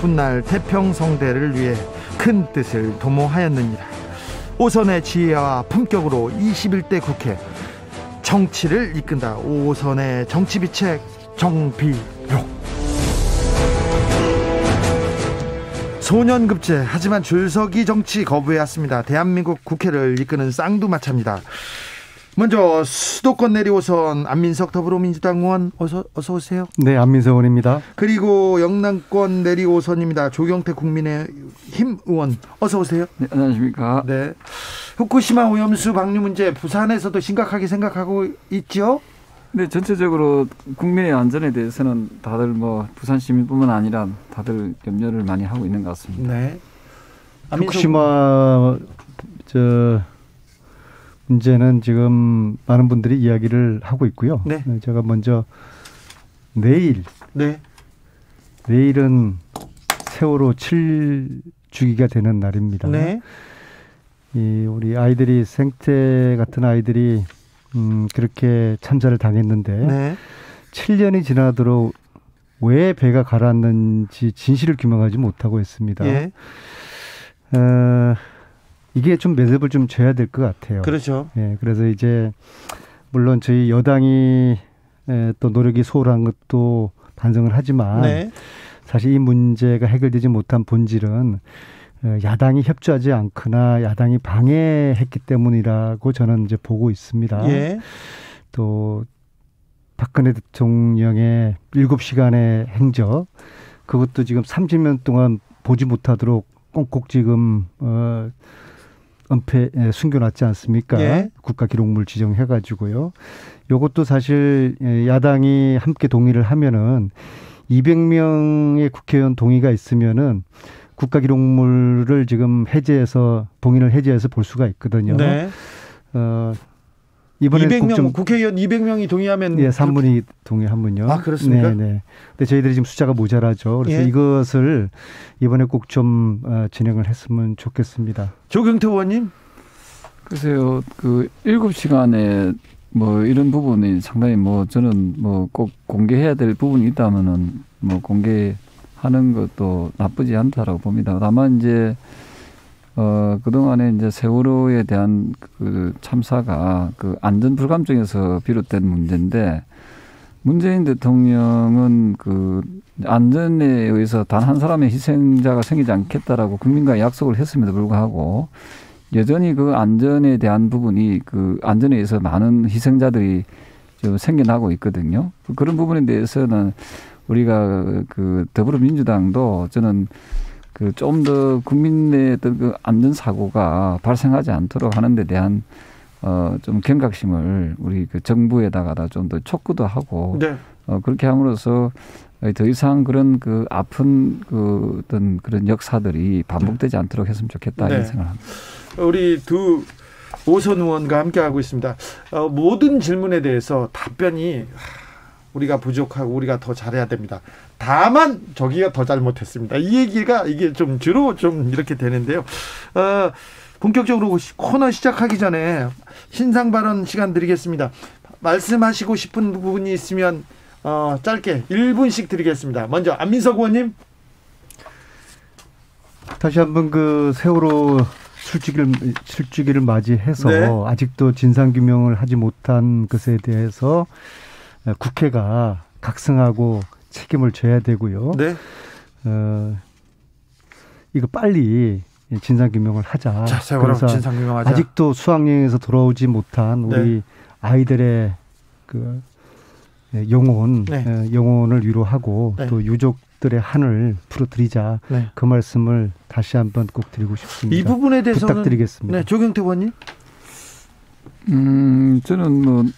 훗날 태평성대를 위해 큰 뜻을 도모하였느니라. 오선의 지혜와 품격으로 21대 국회 정치를 이끈다. 오선의 정치비책 정비록. 소년급제, 하지만 줄서기 정치 거부해왔습니다. 대한민국 국회를 이끄는 쌍두마차입니다. 먼저 수도권 내리오선 안민석 더불어민주당 의원 어서 오세요. 네, 안민석 의원입니다. 그리고 영남권 내리오선입니다. 조경태 국민의힘 의원 어서 오세요. 네, 안녕하십니까. 네. 후쿠시마 오염수 방류 문제 부산에서도 심각하게 생각하고 있죠? 네, 전체적으로 국민의 안전에 대해서는 다들 뭐 부산 시민뿐만 아니라 다들 염려를 많이 하고 있는 것 같습니다. 네. 후쿠시마 문제는 지금 많은 분들이 이야기를 하고 있고요. 네. 제가 먼저 내일은 세월호 7주기가 되는 날입니다. 네. 우리 아이들이 생태 같은 아이들이 그렇게 참사를 당했는데 네. 7년이 지나도록 왜 배가 가라앉는지 진실을 규명하지 못하고 있습니다. 예. 이게 좀 매듭을 좀 져야 될 것 같아요. 그렇죠. 예, 그래서 이제 물론 저희 여당이 또 노력이 소홀한 것도 반성을 하지만 네. 사실 이 문제가 해결되지 못한 본질은 야당이 협조하지 않거나 야당이 방해했기 때문이라고 저는 이제 보고 있습니다. 예. 또 박근혜 대통령의 7시간의 행적, 그것도 지금 30년 동안 보지 못하도록 꽁꽁 지금 숨겨놨지 않습니까? 예. 국가기록물 지정해가지고요. 이것도 사실 야당이 함께 동의를 하면은 200명의 국회의원 동의가 있으면은 국가기록물을 지금 봉인을 해제해서 볼 수가 있거든요. 네. 이번에 200명 국회의원 200명이 동의하면 예, 3분이 동의하면요. 아, 그렇습니까? 네. 근데 저희들이 지금 숫자가 모자라죠. 그래서 예. 이것을 이번에 꼭 좀 진행을 했으면 좋겠습니다. 조경태 의원님. 글쎄요, 7시간에 뭐 이런 부분이 상당히 뭐 저는 뭐 꼭 공개해야 될 부분이 있다면은 뭐 공개하는 것도 나쁘지 않다라고 봅니다. 다만 이제 그동안에 이제 세월호에 대한 그 참사가 그 안전 불감증에서 비롯된 문제인데, 문재인 대통령은 그 안전에 의해서 단 한 사람의 희생자가 생기지 않겠다라고 국민과 약속을 했음에도 불구하고 여전히 그 안전에 대한 부분이, 그 안전에 의해서 많은 희생자들이 좀 생겨나고 있거든요. 그런 부분에 대해서는 우리가 그 더불어민주당도 저는 그 좀 더 국민의 어떤 그 안전 사고가 발생하지 않도록 하는 데 대한 좀 경각심을 우리 그 정부에다가 좀 더 촉구도 하고 네. 그렇게 함으로써 더 이상 그런 그 아픈 그 어떤 그런 역사들이 반복되지 않도록 했으면 좋겠다 이런 생각을 합니다. 우리 두 오선 의원과 함께하고 있습니다. 모든 질문에 대해서 답변이 우리가 부족하고 우리가 더 잘해야 됩니다. 다만 저기가 더 잘못했습니다. 이 얘기가 이게 좀 주로 좀 이렇게 되는데요. 본격적으로 코너 시작하기 전에 신상 발언 시간 드리겠습니다. 말씀하시고 싶은 부분이 있으면 짧게 1분씩 드리겠습니다. 먼저 안민석 의원님. 다시 한번 그 세월호 술주기를 맞이해서 네. 아직도 진상규명을 하지 못한 것에 대해서 국회가 각성하고 책임을 져야 되고요. 네. 이거 빨리 진상규명을 하자. 자, 세월호 진상규명하자. 아직도 수학여행에서 돌아오지 못한 우리 네. 아이들의 그 영혼을 위로하고 네. 또 유족들의 한을 풀어드리자. 네. 그 말씀을 다시 한번 꼭 드리고 싶습니다. 이 부분에 대해서는 부탁드리겠습니다. 네, 조경태 의원님. 저는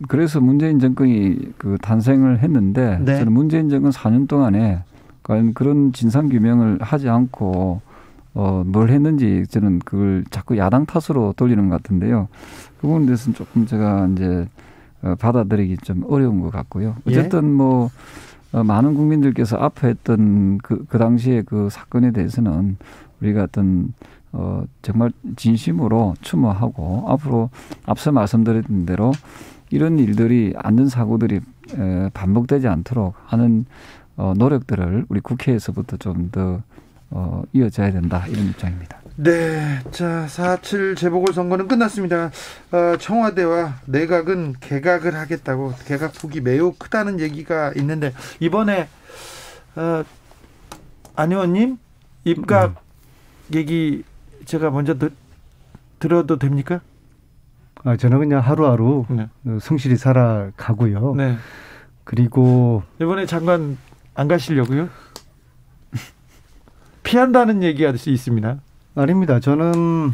그래서 문재인 정권이 그 탄생을 했는데, 네. 저는 문재인 정권 4년 동안에 과연 그런 진상 규명을 하지 않고 뭘 했는지 저는 그걸 자꾸 야당 탓으로 돌리는 것 같은데요. 그 부분에 대해서는 조금 제가 이제 받아들이기 좀 어려운 것 같고요. 어쨌든 뭐 많은 국민들께서 아파했던 그 당시에 그 사건에 대해서는 우리가 어떤 정말 진심으로 추모하고, 앞으로 앞서 말씀드린 대로 이런 일들이, 안전사고들이 반복되지 않도록 하는 노력들을 우리 국회에서부터 좀 더 이어져야 된다 이런 입장입니다. 네, 자 4.7 재보궐선거는 끝났습니다. 청와대와 내각은 개각을 하겠다고 개각 폭이 매우 크다는 얘기가 있는데 이번에 안 의원님 입각 얘기 제가 먼저 들어도 됩니까? 저는 그냥 하루하루 성실히 살아가고요. 네. 그리고 이번에 장관 안 가시려고요? 피한다는 얘기가 있습니다. 아닙니다. 저는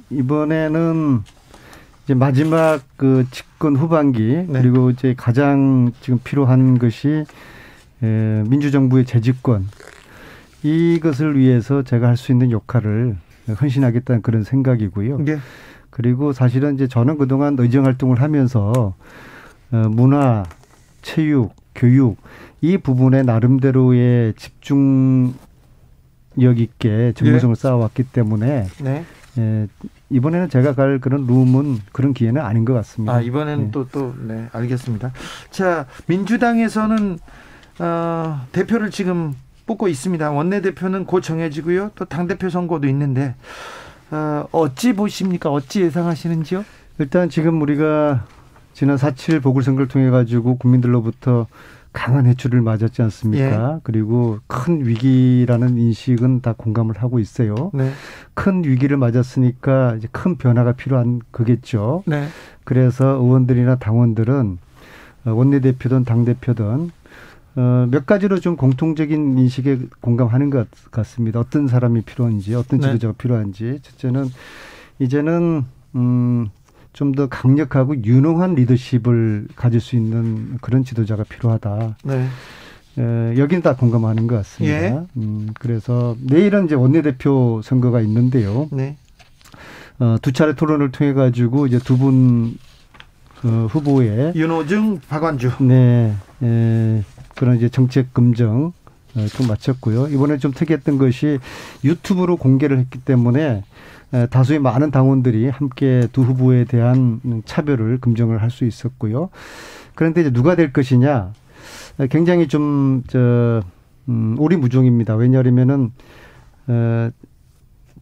이번에는 이제 마지막 그 집권 후반기 그리고 이제 가장 지금 필요한 것이 민주정부의 재집권 이것을 위해서 제가 할 수 있는 역할을 헌신하겠다는 그런 생각이고요. 네. 그리고 사실은 이제 저는 그동안 의정 활동을 하면서 문화, 체육, 교육 이 부분에 나름대로의 집중력 있게 전문성을 쌓아왔기 때문에 이번에는 제가 갈 그런 룸은 그런 기회는 아닌 것 같습니다. 이번에는 네, 알겠습니다. 자, 민주당에서는 대표를 지금 뽑고 있습니다. 원내대표는 곧 정해지고요. 또 당대표 선거도 있는데 어찌 보십니까? 어찌 예상하시는지요? 일단 지금 우리가 지난 4.7 보궐선거를 통해 가지고 국민들로부터 강한 해초를 맞았지 않습니까? 그리고 큰 위기라는 인식은 다 공감을 하고 있어요. 큰 위기를 맞았으니까 이제 큰 변화가 필요한 거겠죠. 그래서 의원들이나 당원들은 원내대표든 당대표든 몇 가지로 좀 공통적인 인식에 공감하는 것 같습니다. 어떤 사람이 필요한지, 어떤 지도자가 필요한지. 첫째는 이제는 좀 더 강력하고 유능한 리더십을 가질 수 있는 그런 지도자가 필요하다. 여기는 다 공감하는 것 같습니다. 그래서 내일은 이제 원내대표 선거가 있는데요. 두 차례 토론을 통해 가지고 이제 두 분 후보의 윤호중, 박완주. 그런 이제 정책 검증 좀 마쳤고요. 이번에 좀 특이했던 것이 유튜브로 공개를 했기 때문에 다수의 많은 당원들이 함께 두 후보에 대한 차별을 검증을 할 수 있었고요. 그런데 이제 누가 될 것이냐 굉장히 좀 오리무중입니다. 왜냐하면은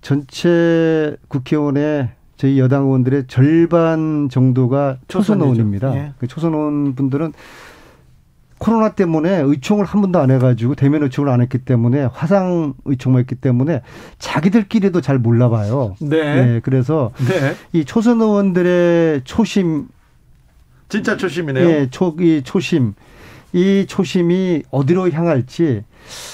전체 국회의원의 저희 여당 의원들의 절반 정도가 초선 의원입니다. 그 초선 의원 분들은 코로나 때문에 의총을 한 번도 안 해가지고 대면 의총을 안 했기 때문에 화상 의총만 했기 때문에 자기들끼리도 잘 몰라봐요. 그래서 이 초선 의원들의 초심, 진짜 초심이네요. 이 초심이 어디로 향할지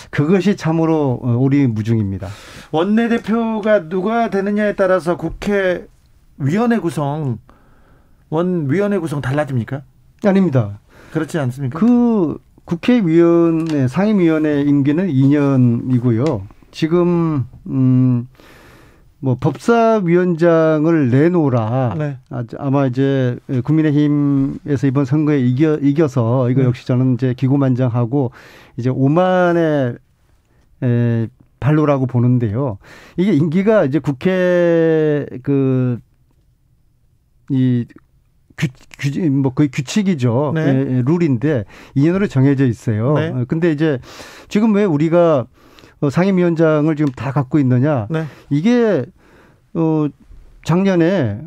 그것이 참으로 오리무중입니다. 원내대표가 누가 되느냐에 따라서 국회의원회 구성, 원위원회 구성 달라집니까? 아닙니다. 그렇지 않습니까? 그 국회의원회 상임위원회 임기는 2년이고요. 지금 뭐 법사위원장을 내놓으라. 아마 이제 국민의힘에서 이번 선거에 이겨서 이거 역시 저는 이제 기고만장하고 이제 오만의 발로라고 보는데요. 이게 임기가 이제 국회 뭐 거의 규칙이죠. 룰인데 2년으로 정해져 있어요. 근데 이제 지금 왜 우리가 상임위원장을 지금 다 갖고 있느냐? 이게 작년에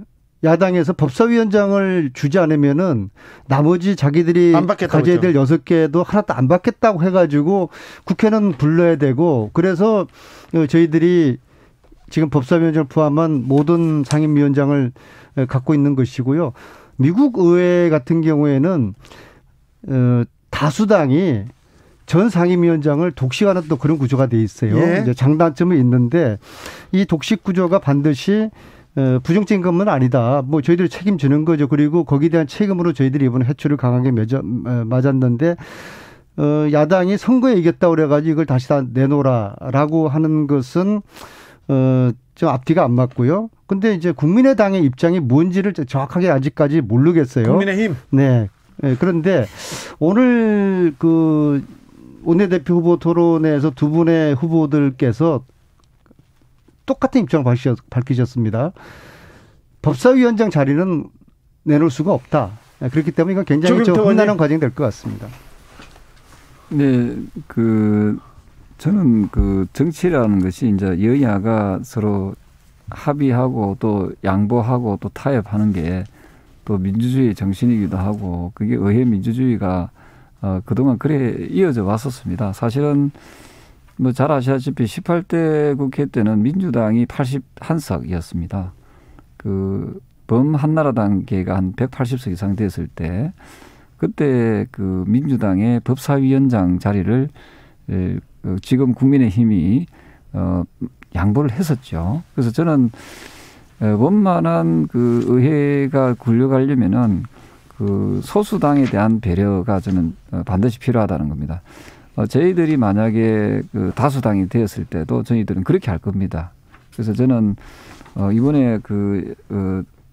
야당에서 법사위원장을 주지 않으면은 나머지 자기들이 가져야 될 6개도 하나도 안 받겠다고 해가지고 국회는 불러야 되고 그래서 저희들이 지금 법사위원장을 포함한 모든 상임위원장을 갖고 있는 것이고요. 미국 의회 같은 경우에는 다수당이 전 상임위원장을 독식하는 또 그런 구조가 돼 있어요. 이제 장단점은 있는데 이 독식 구조가 반드시 부정적인 것만 아니다. 뭐 저희들이 책임지는 거죠. 그리고 거기에 대한 책임으로 저희들이 이번에 해초를 강하게 맞았는데 야당이 선거에 이겼다고 그래가지고 이걸 다시 다 내놓으라라고 하는 것은 좀 앞뒤가 안 맞고요. 근데 이제 국민의당의 입장이 뭔지를 정확하게 아직까지 모르겠어요. 국민의힘. 그런데 오늘 그 원내대표 후보 토론회에서 두 분의 후보들께서 똑같은 입장을 밝히셨습니다. 법사위원장 자리는 내놓을 수가 없다. 그렇기 때문에 이건 굉장히 좀 험난한 과정이 될 것 같습니다. 네, 저는 정치라는 것이 이제 여야가 서로 합의하고 또 양보하고 또 타협하는 게 또 민주주의 정신이기도 하고 그게 의회 민주주의가 그동안 그래 이어져 왔었습니다. 사실은 뭐 잘 아시다시피 18대 국회 때는 민주당이 81석이었습니다. 범한나라당계가 한 180석 이상 됐을 때 그때 민주당의 법사위원장 자리를 지금 국민의힘이 양보를 했었죠. 그래서 저는 원만한 의회가 굴러가려면은 소수당에 대한 배려가 저는 반드시 필요하다는 겁니다. 저희들이 만약에 다수당이 되었을 때도 저희들은 그렇게 할 겁니다. 그래서 저는 이번에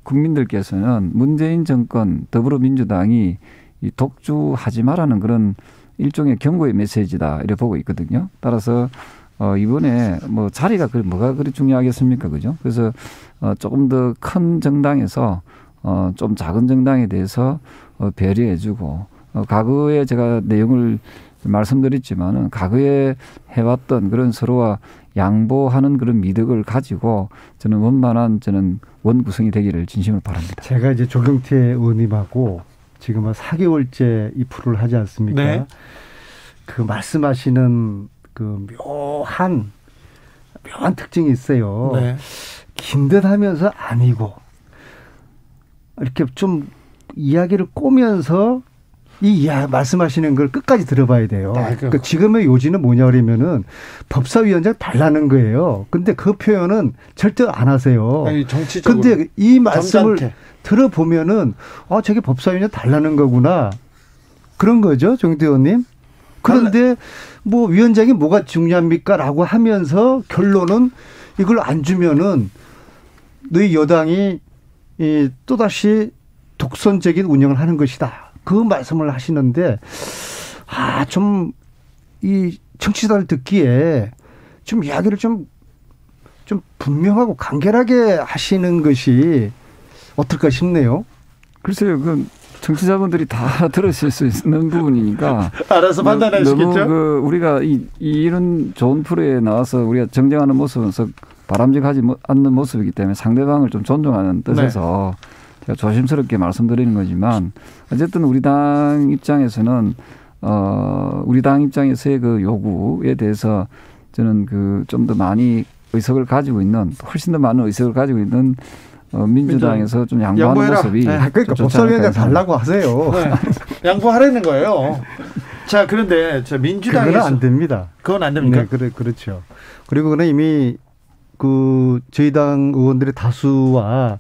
국민들께서는 문재인 정권 더불어민주당이 이 독주하지 말라는 그런 일종의 경고의 메시지다 이렇게 보고 있거든요. 따라서 이번에 뭐 자리가 뭐가 그리 중요하겠습니까, 그죠? 그래서 조금 더 큰 정당에서 좀 작은 정당에 대해서 배려해주고 과거에 제가 내용을 말씀드렸지만은 과거에 해왔던 그런 서로와 양보하는 그런 미덕을 가지고 저는 원만한 원 구성이 되기를 진심으로 바랍니다. 제가 이제 조경태 의원님하고 지금 한 4개월째 이 프로를 하지 않습니까? 네. 말씀하시는 묘한 특징이 있어요. 네. 긴 듯 하면서 아니고 이렇게 좀 이야기를 꼬면서 말씀하시는 걸 끝까지 들어봐야 돼요. 그러니까 지금의 요지는 뭐냐 그러면은 법사위원장 달라는 거예요. 근데 그 표현은 절대 안 하세요. 정치적으로. 근데 이 말씀을 점잖게 들어보면은 저게 법사위원장 달라는 거구나. 그런 거죠, 정대 의원님. 그런데 뭐 위원장이 뭐가 중요합니까라고 하면서 결론은 이걸 안 주면은 너희 여당이 또다시 독선적인 운영을 하는 것이다. 그 말씀을 하시는데 좀 이 청취자들 듣기에 좀 이야기를 좀 분명하고 간결하게 하시는 것이 어떨까 싶네요. 글쎄요, 청취자분들이 다 들으실 수 있는 부분이니까 알아서 판단하시겠죠. 너무 우리가 이런 좋은 프로에 나와서 우리가 정정하는 모습은 바람직하지 않는 모습이기 때문에 상대방을 좀 존중하는 뜻에서 제가 조심스럽게 말씀드리는 거지만 어쨌든 우리 당 입장에서는 우리 당 입장에서의 요구에 대해서 저는 좀 더 많이 의석을 가지고 있는 훨씬 더 많은 의석을 가지고 있는 민주당에서 좀 양보하는 모습이 그러니까 법사위원장 달라고 하세요. 네. 양보하라는 거예요. 자, 그런데 민주당에서 그건 안 됩니다. 그건 안 됩니까? 네, 그렇죠. 그리고 그는 이미 저희 당 의원들의 다수와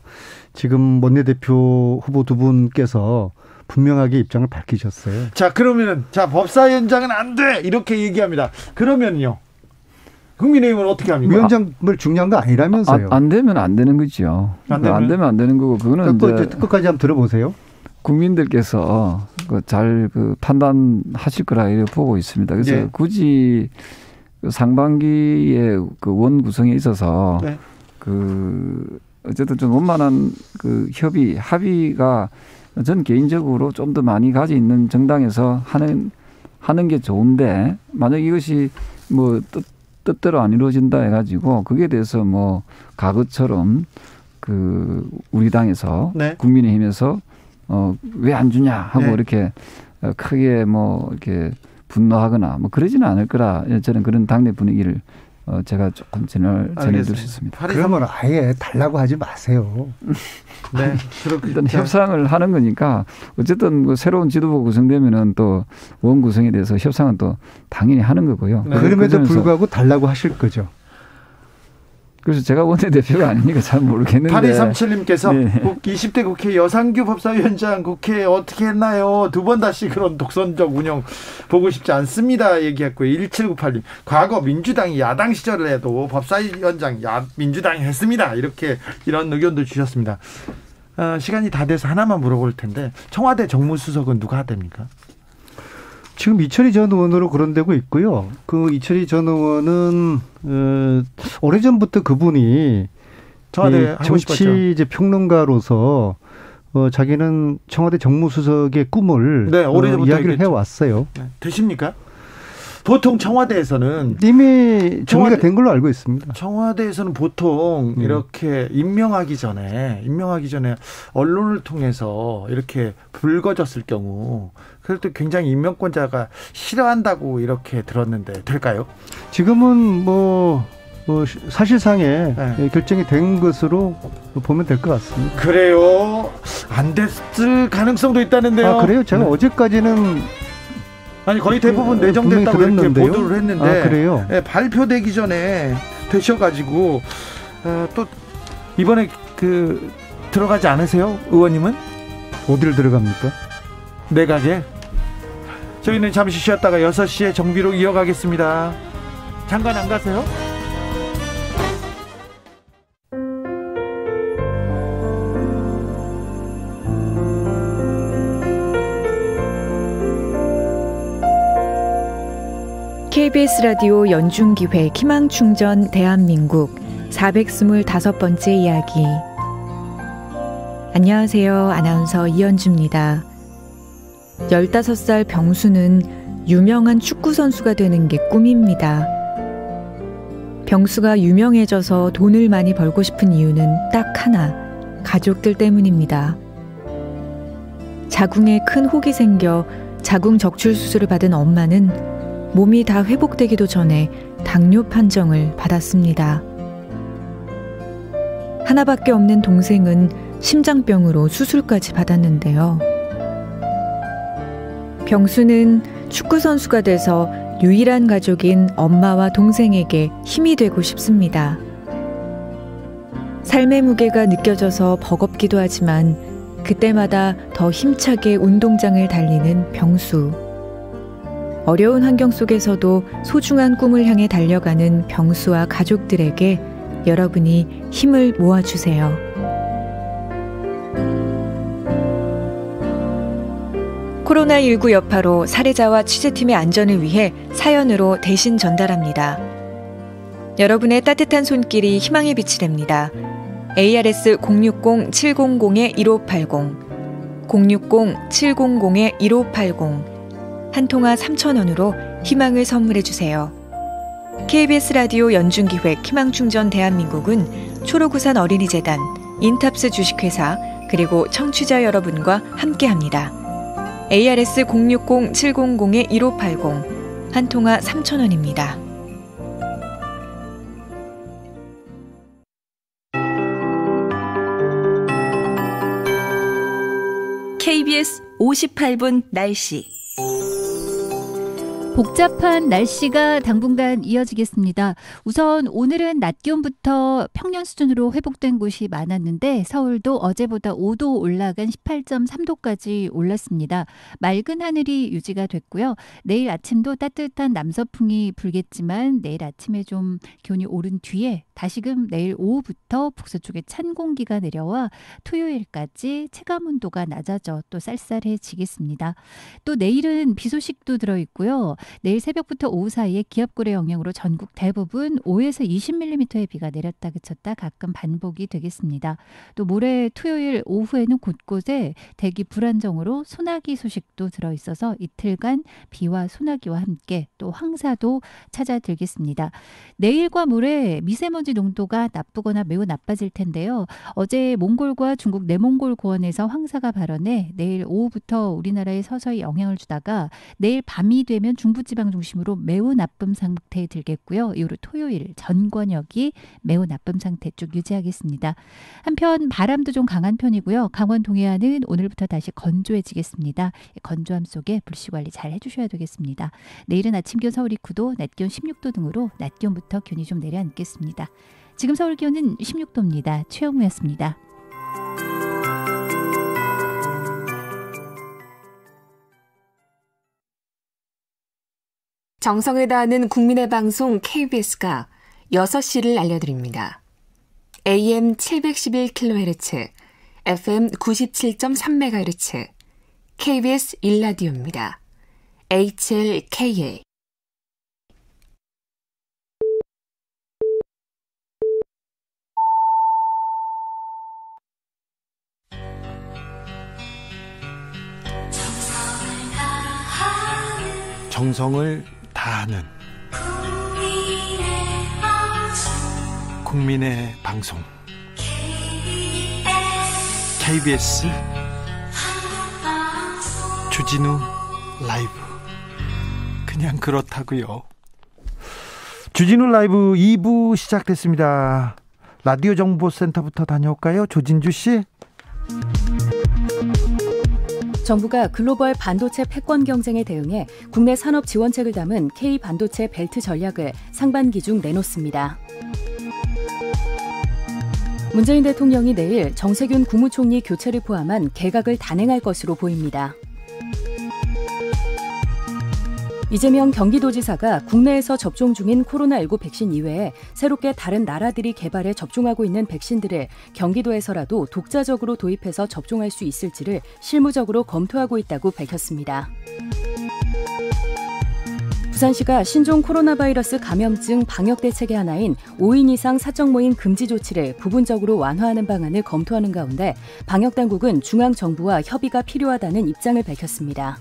지금 원내대표 후보 두 분께서 분명하게 입장을 밝히셨어요. 자, 그러면은 법사위원장은 안 돼 이렇게 얘기합니다. 그러면요. 국민의힘은 어떻게 합니까? 위원장을 중요한 거 아니라면서요. 안 되면 안 되는 거죠. 안 되면 안 되는 거고 그거는 이제 끝까지 한번 들어보세요. 국민들께서 잘 판단하실 거라 이렇게 보고 있습니다. 그래서 굳이 상반기에 원 구성에 있어서 어쨌든 좀 원만한 합의가 전 개인적으로 좀 더 많이 가지고 있는 정당에서 하는 게 좋은데 만약 이것이 뭐 뜻대로 안 이루어진다 해가지고 그게 대해서 뭐 과거처럼 우리 당에서 국민의힘에서 왜 안 주냐 하고 이렇게 크게 뭐 이렇게 분노하거나 뭐 그러지는 않을 거라 저는 그런 당내 분위기를 제가 조금 전해드릴 수 있습니다. 그러면 아예 달라고 하지 마세요. 네, 일단 협상을 하는 거니까 어쨌든 새로운 지도부 구성되면은 또 원 구성에 대해서 협상은 또 당연히 하는 거고요. 네. 그럼에도 불구하고 달라고 하실 거죠. 그래서 제가 원내대표가 아니니까 잘 모르겠는데. 8237님께서 20대 국회 여상규 법사위원장 국회 어떻게 했나요? 두 번 다시 그런 독선적 운영 보고 싶지 않습니다. 얘기했고요. 1798님. 과거 민주당이 야당 시절에도 법사위원장 민주당이 했습니다. 이런 의견도 주셨습니다. 시간이 다 돼서 하나만 물어볼 텐데 청와대 정무수석은 누가 됩니까? 지금 이철희 전 의원으로 거론되고 있고요. 이철희 전 의원은 오래전부터 그분이 정치 이제 평론가로서 자기는 청와대 정무수석의 꿈을 이야기를 해왔어요. 네. 되십니까? 보통 청와대에서는 이미 정리가 된 걸로 알고 있습니다. 청와대에서는 보통 이렇게 임명하기 전에 언론을 통해서 이렇게 불거졌을 경우 그럴 때 굉장히 임명권자가 싫어한다고 이렇게 들었는데 될까요? 지금은 사실상의 결정이 된 것으로 보면 될 것 같습니다. 그래요? 안 됐을 가능성도 있다는데요. 그래요? 제가 어제까지는 거의 대부분 내정됐다고 이렇게 보도를 했는데 그래요? 발표되기 전에 되셔가지고 또 이번에 들어가지 않으세요? 의원님은? 어디를 들어갑니까? 내각에. 저희는 잠시 쉬었다가 6시에 정비로 이어가겠습니다. 잠깐 안 가세요? KBS 라디오 연중기획 희망충전 대한민국 425번째 이야기. 안녕하세요. 아나운서 이현주입니다. 15살 병수는 유명한 축구선수가 되는 게 꿈입니다. 병수가 유명해져서 돈을 많이 벌고 싶은 이유는 딱 하나, 가족들 때문입니다. 자궁에 큰 혹이 생겨 자궁 적출 수술을 받은 엄마는 몸이 다 회복되기도 전에 당뇨 판정을 받았습니다. 하나밖에 없는 동생은 심장병으로 수술까지 받았는데요. 병수는 축구선수가 돼서 유일한 가족인 엄마와 동생에게 힘이 되고 싶습니다. 삶의 무게가 느껴져서 버겁기도 하지만 그때마다 더 힘차게 운동장을 달리는 병수. 어려운 환경 속에서도 소중한 꿈을 향해 달려가는 병수와 가족들에게 여러분이 힘을 모아주세요. 코로나19 여파로 사례자와 취재팀의 안전을 위해 사연으로 대신 전달합니다. 여러분의 따뜻한 손길이 희망의 빛이 됩니다. ARS 060-700-1580 060-700-1580 한 통화 3,000원으로 희망을 선물해주세요. KBS 라디오 연중기획 희망충전 대한민국은 초록우산 어린이재단, 인탑스 주식회사, 그리고 청취자 여러분과 함께합니다. ARS 060-700-1580 한 통화 3,000원입니다. KBS 58분 날씨. 복잡한 날씨가 당분간 이어지겠습니다. 우선 오늘은 낮 기온부터 평년 수준으로 회복된 곳이 많았는데 서울도 어제보다 5도 올라간 18.3도까지 올랐습니다. 맑은 하늘이 유지가 됐고요. 내일 아침도 따뜻한 남서풍이 불겠지만 내일 아침에 좀 기온이 오른 뒤에 다시금 내일 오후부터 북서쪽에 찬 공기가 내려와 토요일까지 체감온도가 낮아져 또 쌀쌀해지겠습니다. 또 내일은 비 소식도 들어있고요. 내일 새벽부터 오후 사이에 기압골의 영향으로 전국 대부분 5에서 20mm의 비가 내렸다 그쳤다 가끔 반복이 되겠습니다. 또 모레 토요일 오후에는 곳곳에 대기 불안정으로 소나기 소식도 들어있어서 이틀간 비와 소나기와 함께 또 황사도 찾아들겠습니다. 내일과 모레 미세먼지 농도가 나쁘거나 매우 나빠질 텐데요. 어제 몽골과 중국 내몽골 고원에서 황사가 발원해 내일 오후부터 우리나라에 서서히 영향을 주다가 내일 밤이 되면 중부지방 중심으로 매우 나쁨 상태에 들겠고요. 이후로 토요일 전 권역이 매우 나쁨 상태 쭉 유지하겠습니다. 한편 바람도 좀 강한 편이고요. 강원 동해안은 오늘부터 다시 건조해지겠습니다. 건조함 속에 불씨관리 잘 해주셔야 되겠습니다. 내일은 아침 기온 서울이 9도, 낮 기온 16도 등으로 낮 기온부터 기온이 좀 내려앉겠습니다. 지금 서울 기온은 16도입니다. 최영우였습니다. 정성을 다하는 국민의 방송 KBS가 6시를 알려드립니다. AM 711kHz, FM 97.3MHz, KBS 1라디오입니다. HLKA. 정성을 다 아는 국민의 방송 KBS 주진우 라이브. 그냥 그렇다고요. 주진우 라이브 2부 시작됐습니다. 라디오 정보센터부터 다녀올까요? 조진주 씨. 정부가 글로벌 반도체 패권 경쟁에 대응해 국내 산업 지원책을 담은 K반도체 벨트 전략을 상반기 중 내놓습니다. 문재인 대통령이 내일 정세균 국무총리 교체를 포함한 개각을 단행할 것으로 보입니다. 이재명 경기도지사가 국내에서 접종 중인 코로나19 백신 이외에 새롭게 다른 나라들이 개발해 접종하고 있는 백신들을 경기도에서라도 독자적으로 도입해서 접종할 수 있을지를 실무적으로 검토하고 있다고 밝혔습니다. 부산시가 신종 코로나 바이러스 감염증 방역 대책의 하나인 5인 이상 사적 모임 금지 조치를 부분적으로 완화하는 방안을 검토하는 가운데 방역당국은 중앙정부와 협의가 필요하다는 입장을 밝혔습니다.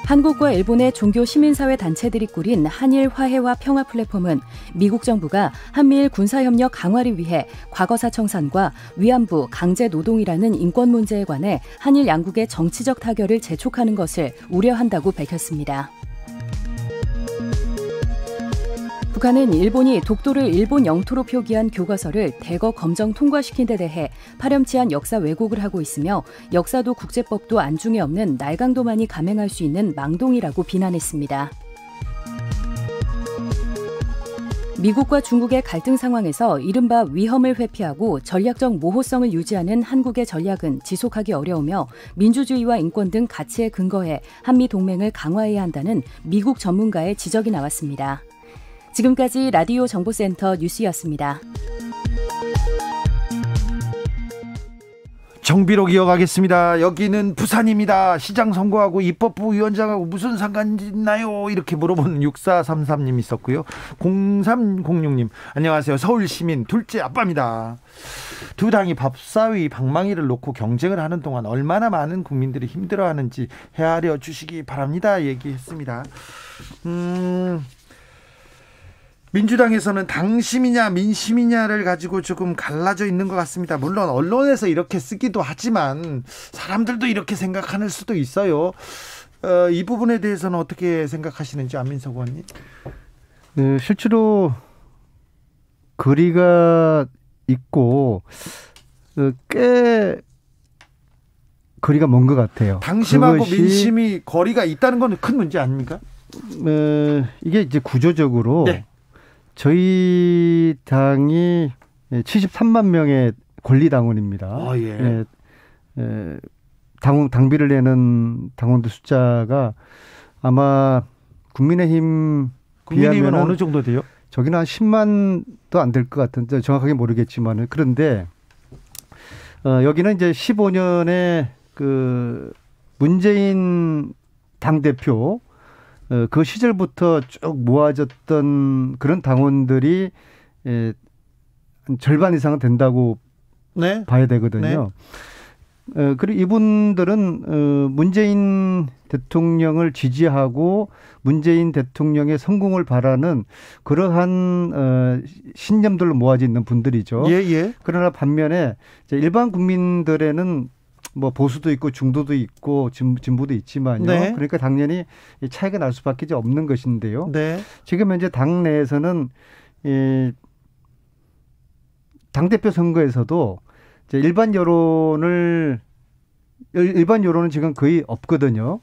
한국과 일본의 종교 시민사회 단체들이 꾸린 한일 화해와 평화 플랫폼은 미국 정부가 한미일 군사협력 강화를 위해 과거사 청산과 위안부, 강제노동이라는 인권 문제에 관해 한일 양국의 정치적 타결을 재촉하는 것을 우려한다고 밝혔습니다. 북한은 일본이 독도를 일본 영토로 표기한 교과서를 대거 검정 통과시킨 데 대해 파렴치한 역사 왜곡을 하고 있으며 역사도 국제법도 안중에 없는 날강도만이 감행할 수 있는 망동이라고 비난했습니다. 미국과 중국의 갈등 상황에서 이른바 위험을 회피하고 전략적 모호성을 유지하는 한국의 전략은 지속하기 어려우며 민주주의와 인권 등 가치에 근거해 한미 동맹을 강화해야 한다는 미국 전문가의 지적이 나왔습니다. 지금까지 라디오 정보센터 뉴스였습니다. 정비록 이어가겠습니다. 여기는 부산입니다. 시장 선거하고 입법부 위원장하고 무슨 상관이 있나요? 이렇게 물어보는 6433님 있었고요. 0306님 안녕하세요. 서울시민 둘째 아빠입니다. 두 당이 밥사위 방망이를 놓고 경쟁을 하는 동안 얼마나 많은 국민들이 힘들어하는지 헤아려 주시기 바랍니다. 얘기했습니다. 민주당에서는 당심이냐 민심이냐를 가지고 조금 갈라져 있는 것 같습니다. 물론 언론에서 이렇게 쓰기도 하지만 사람들도 이렇게 생각할 수도 있어요. 이 부분에 대해서는 어떻게 생각하시는지 안민석 의원님. 네, 실제로 거리가 있고 꽤 거리가 먼 것 같아요. 당심하고 민심이 거리가 있다는 건 큰 문제 아닙니까? 이게 이제 구조적으로 네. 저희 당이 73만 명의 권리당원입니다. 예. 당비를 내는 당원들 숫자가 아마 국민의힘은 어느 정도 돼요? 저기는 한 10만도 안 될 것 같은데 정확하게 모르겠지만은 그런데 여기는 이제 15년에 그 문재인 당대표 그 시절부터 쭉 모아졌던 그런 당원들이 절반 이상은 된다고 네. 봐야 되거든요. 네. 그리고 이분들은 문재인 대통령을 지지하고 문재인 대통령의 성공을 바라는 그러한 신념들로 모아져 있는 분들이죠. 예. 그러나 반면에 이제 일반 국민들에는 뭐 보수도 있고 중도도 있고 진보도 있지만요. 네. 그러니까 당연히 차이가 날 수밖에 없는 것인데요. 네. 지금 현재 당 내에서는 당대표 선거에서도 이제 일반 여론은 지금 거의 없거든요.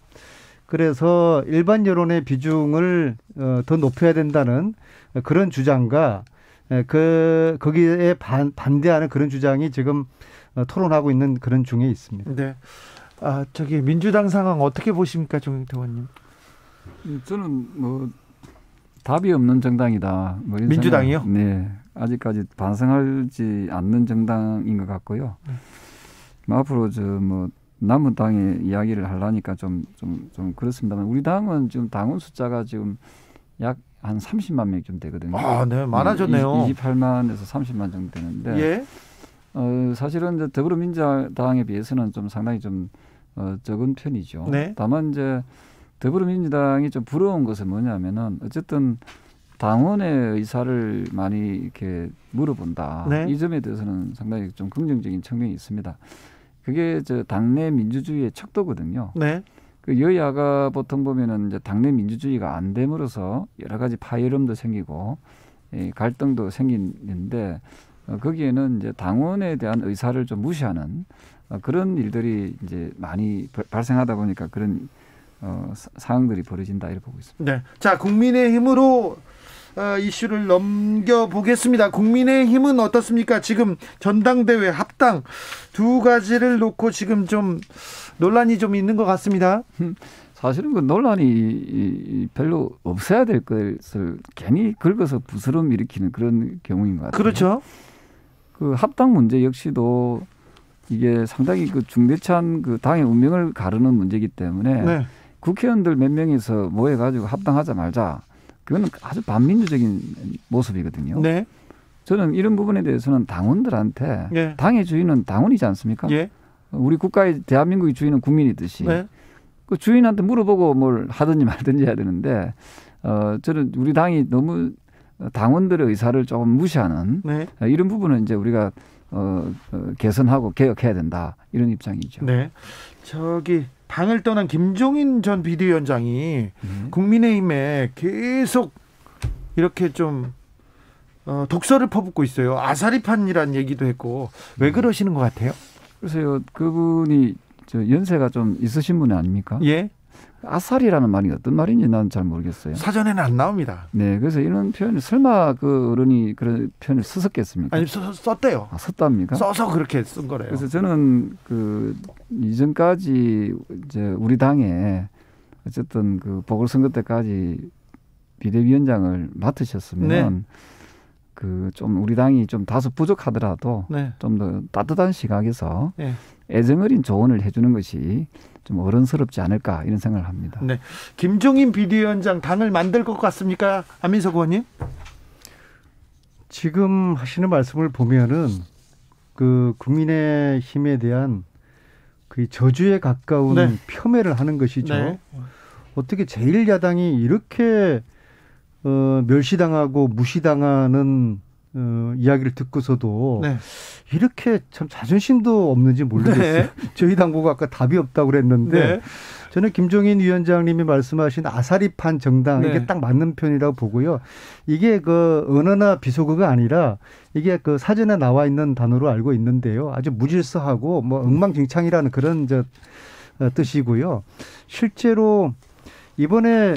그래서 일반 여론의 비중을 더 높여야 된다는 그런 주장과 거기에 반대하는 그런 주장이 지금 토론하고 있는 그런 중에 있습니다. 네. 저기 민주당 상황 어떻게 보십니까, 정영태 의원님? 저는 뭐 답이 없는 정당이다. 뭐 이런 민주당이요? 생각, 네, 아직까지 반성하지 않는 정당인 것 같고요. 앞으로 뭐 남은 당의 이야기를 하려니까 좀 그렇습니다만 우리 당은 지금 당원 숫자가 지금 약 한 30만 명쯤 되거든요. 네, 많아졌네요. 28만에서 30만 정도 되는데. 예. 사실은 이제 더불어민주당에 비해서는 좀 상당히 좀 적은 편이죠. 네. 다만 이제 더불어민주당이 좀 부러운 것은 뭐냐면은 어쨌든 당원의 의사를 많이 이렇게 물어본다. 네. 이 점에 대해서는 상당히 좀 긍정적인 측면이 있습니다. 그게 저 당내 민주주의의 척도거든요. 네. 그 여야가 보통 보면은 이제 당내 민주주의가 안 됨으로써 여러 가지 파열음도 생기고 갈등도 생기는데 거기에는 이제 당원에 대한 의사를 좀 무시하는 그런 일들이 이제 많이 발생하다 보니까 그런 상황들이 벌어진다 이렇게 보고 있습니다. 네. 자, 국민의힘으로 이슈를 넘겨보겠습니다. 국민의힘은 어떻습니까? 지금 전당대회 합당 두 가지를 놓고 지금 좀 논란이 좀 있는 것 같습니다. 사실은 그 논란이 별로 없어야 될 것을 괜히 긁어서 부스럼 일으키는 그런 경우인 것 같아요. 그렇죠. 그 합당 문제 역시도 이게 상당히 그 중대한 그 당의 운명을 가르는 문제이기 때문에 네. 국회의원들 몇 명이서 모여가지고 합당하자 말자. 그거는 아주 반민주적인 모습이거든요. 네. 저는 이런 부분에 대해서는 당원들한테 예. 당의 주인은 당원이지 않습니까? 예. 우리 국가의 대한민국의 주인은 국민이듯이 네. 그 주인한테 물어보고 뭘 하든지 말든지 해야 되는데 저는 우리 당이 너무 당원들의 의사를 조금 무시하는 네. 이런 부분은 이제 우리가 개선하고 개혁해야 된다 이런 입장이죠. 네. 저기 당을 떠난 김종인 전 비대위원장이 국민의힘에 계속 이렇게 좀 독서를 퍼붓고 있어요. 아사리판이라는 얘기도 했고 왜 그러시는 것 같아요? 글쎄요, 그분이 저 연세가 좀 있으신 분 아닙니까? 예. 아사리라는 말이 어떤 말인지 나는 잘 모르겠어요. 사전에는 안 나옵니다. 네, 그래서 이런 표현을 설마 그 어른이 그런 표현을 썼겠습니까? 아니 썼대요. 썼답니까? 써서 그렇게 쓴 거래요. 그래서 저는 그 이전까지 이제 우리 당에 어쨌든 그 보궐선거 때까지 비대위원장을 맡으셨으면 네. 그 좀 우리 당이 좀 다소 부족하더라도 네. 좀 더 따뜻한 시각에서 네. 애정어린 조언을 해주는 것이 좀 어른스럽지 않을까 이런 생각을 합니다. 네. 김종인 비대위원장 당을 만들 것 같습니까? 안민석 의원님? 지금 하시는 말씀을 보면은 그 국민의힘에 대한 그 저주에 가까운 네. 폄훼를 하는 것이죠. 네. 어떻게 제1야당이 이렇게 멸시당하고 무시당하는 이야기를 듣고서도 네. 이렇게 참 자존심도 없는지 모르겠어요. 네. 저희 당보고 아까 답이 없다고 그랬는데 네. 저는 김종인 위원장님이 말씀하신 아사리판 정당 네. 이게 딱 맞는 편이라고 보고요. 이게 그 언어나 비속어가 아니라 이게 그 사전에 나와 있는 단어로 알고 있는데요. 아주 무질서하고 뭐 엉망진창이라는 그런 뜻이고요. 실제로 이번에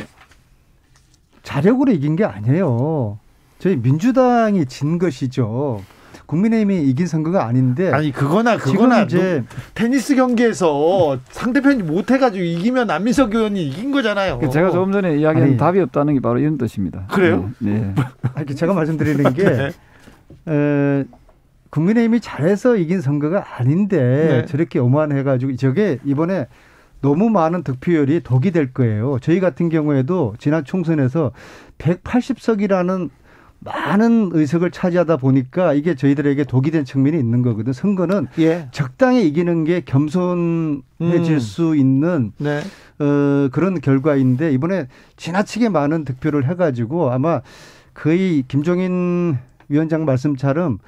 자력으로 이긴 게 아니에요. 저희 민주당이 진 것이죠. 국민의힘이 이긴 선거가 아닌데. 아니 그거나 이제 테니스 경기에서 상대편이 못해가지고 이기면 안민석 의원이 이긴 거잖아요. 제가 조금 전에 이야기한 아니, 답이 없다는 게 바로 이런 뜻입니다. 그래요? 네. 네. 제가 말씀드리는 게 국민의힘이 잘해서 이긴 선거가 아닌데 네. 저렇게 오만해가지고 저게 이번에 너무 많은 득표율이 덕이 될 거예요. 저희 같은 경우에도 지난 총선에서 180석이라는 많은 의석을 차지하다 보니까 이게 저희들에게 독이 된 측면이 있는 거거든. 선거는 예. 적당히 이기는 게 겸손해질 수 있는 네. 그런 결과인데 이번에 지나치게 많은 득표를 해가지고 아마 거의 김종인 위원장 말씀처럼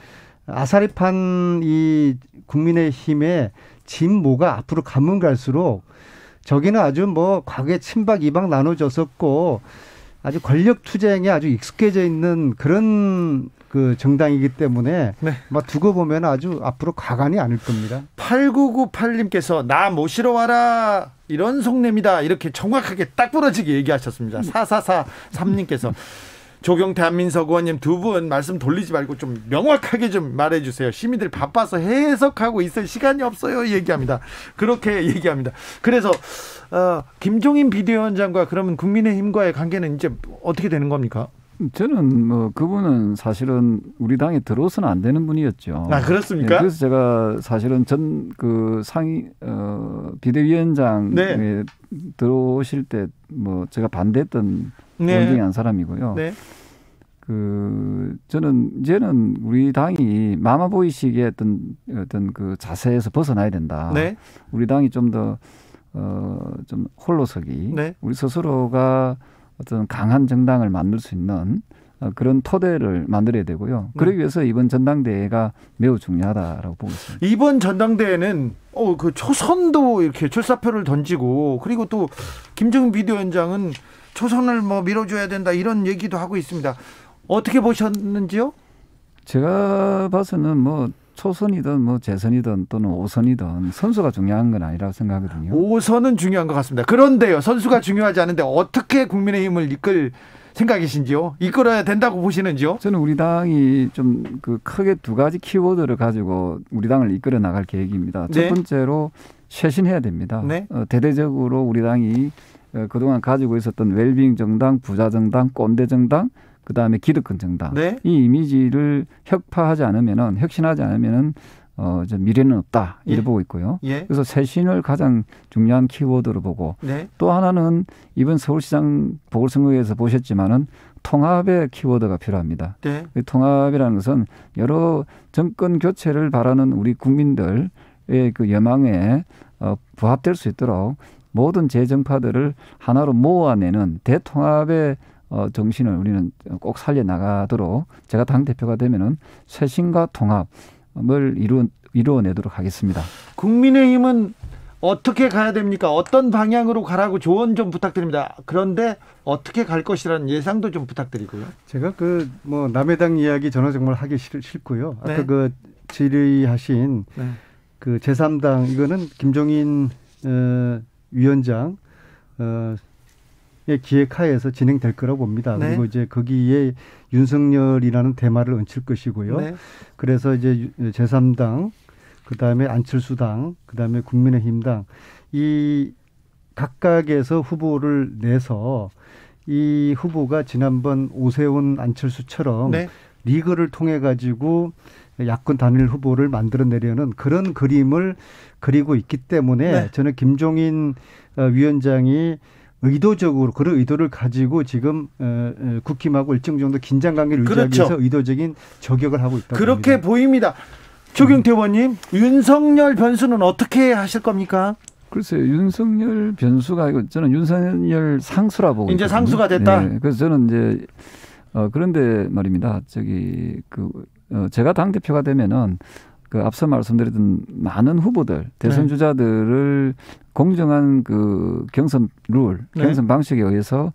아사리판 이 국민의힘의 진모가 앞으로 가면 갈수록 저기는 아주 뭐 과거에 친박 이박 나눠졌었고 아주 권력 투쟁에 아주 익숙해져 있는 그런 그 정당이기 때문에 네. 막 두고 보면 아주 앞으로 가관이 아닐 겁니다. 8998님께서 나 모시러 와라 이런 속내입니다. 이렇게 정확하게 딱 부러지게 얘기하셨습니다. 4443님께서 조경태 안민석 의원님 두 분 말씀 돌리지 말고 좀 명확하게 좀 말해주세요. 시민들 바빠서 해석하고 있을 시간이 없어요. 얘기합니다. 그렇게 얘기합니다. 그래서 김종인 비대위원장과 그러면 국민의힘과의 관계는 이제 어떻게 되는 겁니까? 저는 뭐 그분은 사실은 우리 당에 들어오서는 안 되는 분이었죠. 아 그렇습니까? 네, 그래서 제가 사실은 전 그 상위 비대위원장에 네. 들어오실 때 뭐 제가 반대했던 네. 원 중에 한 사람이고요. 네. 그 저는 이제는 우리 당이 마마보이식의 어떤 그 자세에서 벗어나야 된다. 네. 우리 당이 좀 더 좀 홀로서기, 네. 우리 스스로가 어떤 강한 정당을 만들 수 있는 그런 토대를 만들어야 되고요. 그러기 위해서 이번 전당대회가 매우 중요하다라고 보고 있습니다. 이번 전당대회는 그 초선도 이렇게 출사표를 던지고, 그리고 또 김정은 비대위원장은 초선을 뭐 밀어줘야 된다 이런 얘기도 하고 있습니다. 어떻게 보셨는지요? 제가 봐서는 뭐 초선이든 뭐 재선이든 또는 5선이든 선수가 중요한 건 아니라고 생각하거든요. 5선은 중요한 것 같습니다. 그런데요, 선수가 중요하지 않은데 어떻게 국민의힘을 이끌 생각이신지요? 이끌어야 된다고 보시는지요? 저는 우리 당이 좀 그 크게 두 가지 키워드를 가지고 우리 당을 이끌어 나갈 계획입니다. 네. 첫 번째로 쇄신해야 됩니다. 네. 대대적으로 우리 당이 그동안 가지고 있었던 웰빙 정당, 부자 정당, 꼰대 정당, 그다음에 기득권 정당, 네. 이 이미지를 혁파하지 않으면은, 혁신하지 않으면은 미래는 없다 이렇게 예. 보고 있고요. 예. 그래서 쇄신을 가장 중요한 키워드로 보고, 네. 또 하나는 이번 서울시장 보궐선거에서 보셨지만은 통합의 키워드가 필요합니다. 네. 그 통합이라는 것은 여러 정권 교체를 바라는 우리 국민들의 그 여망에 부합될 수 있도록 모든 재정파들을 하나로 모아내는 대통합의 정신을 우리는 꼭 살려나가도록 제가 당대표가 되면은 쇄신과 통합을 이루어내도록 하겠습니다. 국민의힘은 어떻게 가야 됩니까? 어떤 방향으로 가라고 조언 좀 부탁드립니다. 그런데 어떻게 갈 것이라는 예상도 좀 부탁드리고요. 제가 뭐 남의 당 이야기 저는 정말 하기 싫고요. 아까 네. 그 질의하신 네. 그 제3당 이거는 김종인 위원장 의 기획하에서 진행될 거라고 봅니다. 네. 그리고 이제 거기에 윤석열이라는 대마를 얹힐 것이고요. 네. 그래서 이제 제3당, 그다음에 안철수당, 그다음에 국민의힘당 이 각각에서 후보를 내서 이 후보가 지난번 오세훈 안철수처럼 네. 리그를 통해 가지고 야권 단일 후보를 만들어내려는 그런 그림을 그리고 있기 때문에 네. 저는 김종인 위원장이 의도적으로 그런 의도를 가지고 지금 국힘하고 일정 정도 긴장 관계를 유지하기 그렇죠. 위해서 의도적인 저격을 하고 있다고 그렇게 보입니다. 조경태 의원님, 윤석열 변수는 어떻게 하실 겁니까? 글쎄요, 윤석열 변수가 아니고 저는 윤석열 상수라 보고 이제 있거든요. 상수가 됐다. 네, 그래서 저는 이제 그런데 말입니다. 제가 당 대표가 되면은 그 앞서 말씀드렸던 많은 후보들, 대선 주자들을 공정한 그 경선 룰, 경선 방식에 의해서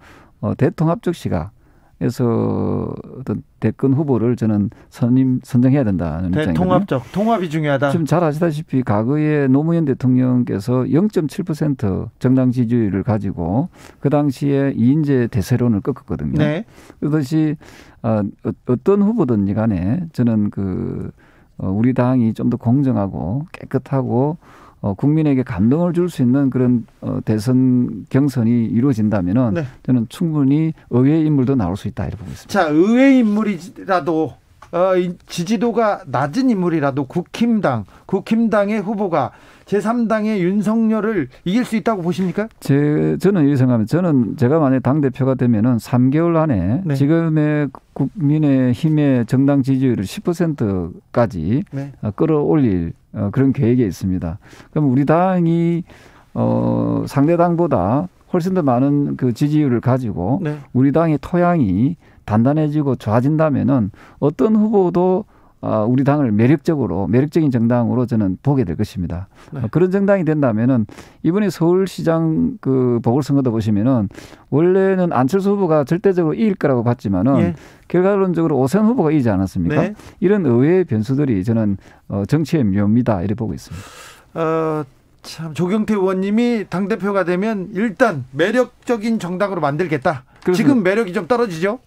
대통합적 시각에서 어떤 대권 후보를 저는 선정해야 된다는 입장이거든요. 대통합적, 통합이 중요하다. 지금 잘 아시다시피 과거에 노무현 대통령께서 0.7% 정당 지지율을 가지고 그 당시에 이인재 대세론을 꺾었거든요. 네. 그것이 어떤 후보든지 간에 저는 우리 당이 좀 더 공정하고 깨끗하고 국민에게 감동을 줄 수 있는 그런 대선 경선이 이루어진다면은 네. 저는 충분히 의회 인물도 나올 수 있다 이렇게 보고 있습니다. 자, 의회 인물이라도 지지도가 낮은 인물이라도 국힘당의 후보가 제3당의 윤석열을 이길 수 있다고 보십니까? 저는 이렇게 생각합니다. 제가 만약 당대표가 되면은 3개월 안에 네. 지금의 국민의힘의 정당 지지율을 10%까지 네. 끌어올릴 그런 계획이 있습니다. 그럼 우리 당이 상대 당보다 훨씬 더 많은 그 지지율을 가지고 네. 우리 당의 토양이 단단해지고 좋아진다면은 어떤 후보도 우리 당을 매력적인 정당으로 저는 보게 될 것입니다. 네. 그런 정당이 된다면은 이번에 서울시장 그 보궐선거도 보시면은 원래는 안철수 후보가 절대적으로 이길 거라고 봤지만은 예. 결과론적으로 오세훈 후보가 이기지 않았습니까? 네. 이런 의외의 변수들이 저는 정치의 묘미다 이렇게 보고 있습니다. 참 조경태 의원님이 당대표가 되면 일단 매력적인 정당으로 만들겠다. 지금 매력이 좀 떨어지죠?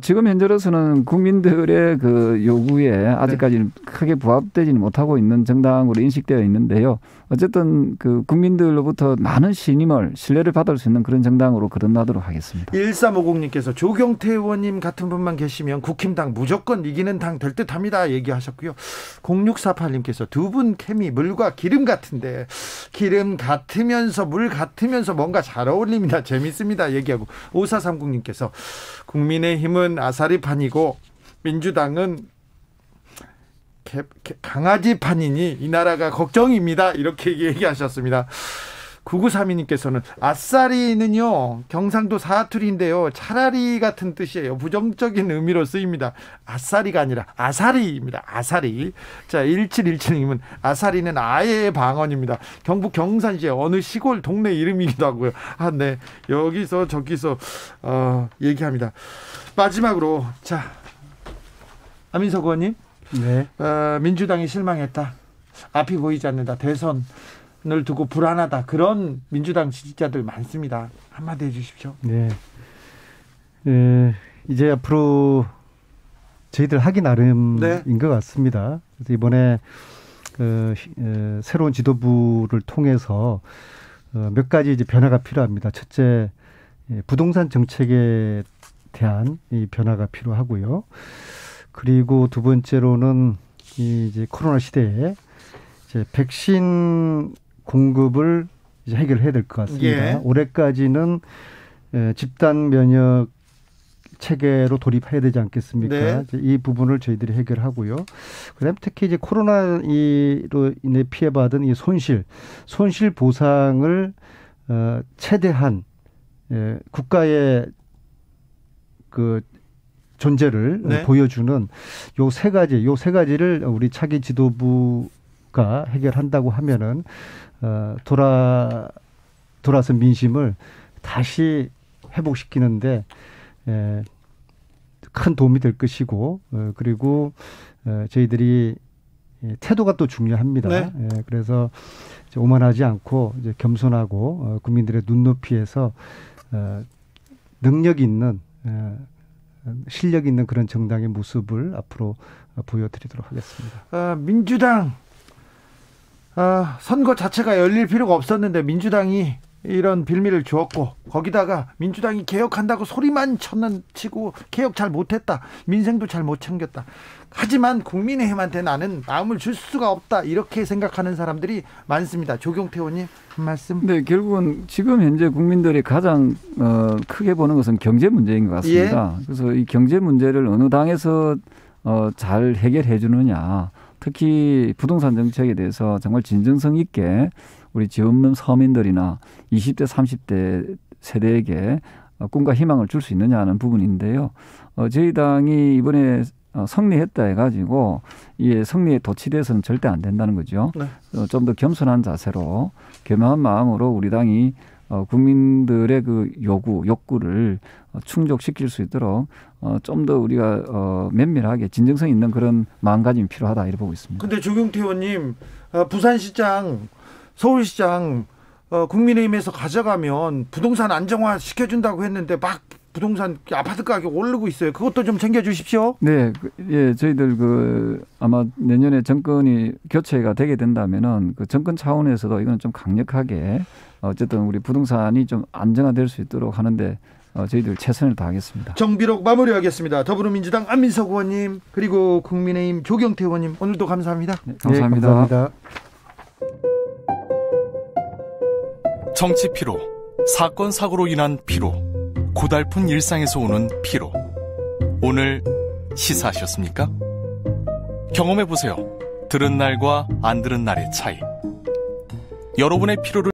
지금 현재로서는 국민들의 그 요구에 아직까지는 크게 부합되지는 못하고 있는 정당으로 인식되어 있는데요. 어쨌든 그 국민들로부터 많은 신뢰를 받을 수 있는 그런 정당으로 거듭나도록 하겠습니다. 1350님께서 조경태 의원님 같은 분만 계시면 국힘당 무조건 이기는 당 될 듯합니다 얘기하셨고요. 0648님께서 두 분 케미 물과 기름 같은데 기름 같으면서 물 같으면서 뭔가 잘 어울립니다. 재밌습니다 얘기하고 5430님께서 국민의힘은 아사리판이고 민주당은 강아지판이니 이 나라가 걱정입니다. 이렇게 얘기하셨습니다. 9932님께서는 아싸리는요 경상도 사투리인데요 차라리 같은 뜻이에요. 부정적인 의미로 쓰입니다. 아싸리가 아니라 아사리입니다. 아사리. 자 1717님은 아사리는 아예의 방언입니다. 경북 경산시의 어느 시골 동네 이름이기도 하고요. 아, 네. 여기서 저기서 얘기합니다. 마지막으로 자 안민석 의원님, 네. 민주당이 실망했다. 앞이 보이지 않는다. 대선을 두고 불안하다. 그런 민주당 지지자들 많습니다. 한마디 해주십시오. 네. 이제 앞으로 저희들 하기 나름인 네. 것 같습니다. 그래서 이번에 새로운 지도부를 통해서 몇 가지 이제 변화가 필요합니다. 첫째, 부동산 정책에 대한 이 변화가 필요하고요. 그리고 두 번째로는 이제 코로나 시대에 이제 백신 공급을 이제 해결해야 될 것 같습니다. 예. 올해까지는 집단 면역 체계로 돌입해야 되지 않겠습니까? 네. 이 부분을 저희들이 해결하고요. 그다음에 특히 이제 코로나로 인해 피해받은 이 손실 보상을 최대한 국가의 그 존재를 네. 보여주는 요 세 가지를 우리 차기 지도부가 해결한다고 하면은 돌아서 민심을 다시 회복시키는데 큰 도움이 될 것이고 그리고 저희들이 태도가 또 중요합니다. 네. 그래서 오만하지 않고 이제 겸손하고 국민들의 눈높이에서 능력 있는 실력 있는 그런 정당의 모습을 앞으로 보여드리도록 하겠습니다. 민주당 선거 자체가 열릴 필요가 없었는데 민주당이 이런 빌미를 주었고 거기다가 민주당이 개혁한다고 소리만 치고 개혁 잘 못했다. 민생도 잘 못 챙겼다. 하지만 국민의힘한테 나는 마음을 줄 수가 없다. 이렇게 생각하는 사람들이 많습니다. 조경태 의원님 한 말씀. 네, 결국은 지금 현재 국민들이 가장 크게 보는 것은 경제 문제인 것 같습니다. 예. 그래서 이 경제 문제를 어느 당에서 잘 해결해 주느냐. 특히 부동산 정책에 대해서 정말 진정성 있게 우리 집 없는 서민들이나 20대, 30대 세대에게 꿈과 희망을 줄 수 있느냐 하는 부분인데요. 저희 당이 이번에 승리했다 해가지고 이 승리에 도취돼서는 절대 안 된다는 거죠. 네. 좀 더 겸손한 자세로 겸허한 마음으로 우리 당이 국민들의 그 욕구를 충족시킬 수 있도록 좀 더 우리가 면밀하게 진정성 있는 그런 마음가짐이 필요하다 이렇게 보고 있습니다. 근데 조경태 의원님 부산시장 서울시장 국민의힘에서 가져가면 부동산 안정화 시켜준다고 했는데 막 부동산 아파트 가격 오르고 있어요. 그것도 좀 챙겨주십시오. 네, 예, 저희들 아마 내년에 정권이 교체가 되게 된다면은 그 정권 차원에서도 이거는 좀 강력하게 어쨌든 우리 부동산이 좀 안정화될 수 있도록 하는데 저희들 최선을 다하겠습니다. 정비록 마무리하겠습니다. 더불어민주당 안민석 의원님 그리고 국민의힘 조경태 의원님 오늘도 감사합니다. 네, 감사합니다. 네, 감사합니다. 정치 피로, 사건 사고로 인한 피로, 고달픈 일상에서 오는 피로. 오늘 시사하셨습니까? 경험해보세요. 들은 날과 안 들은 날의 차이. 여러분의 피로를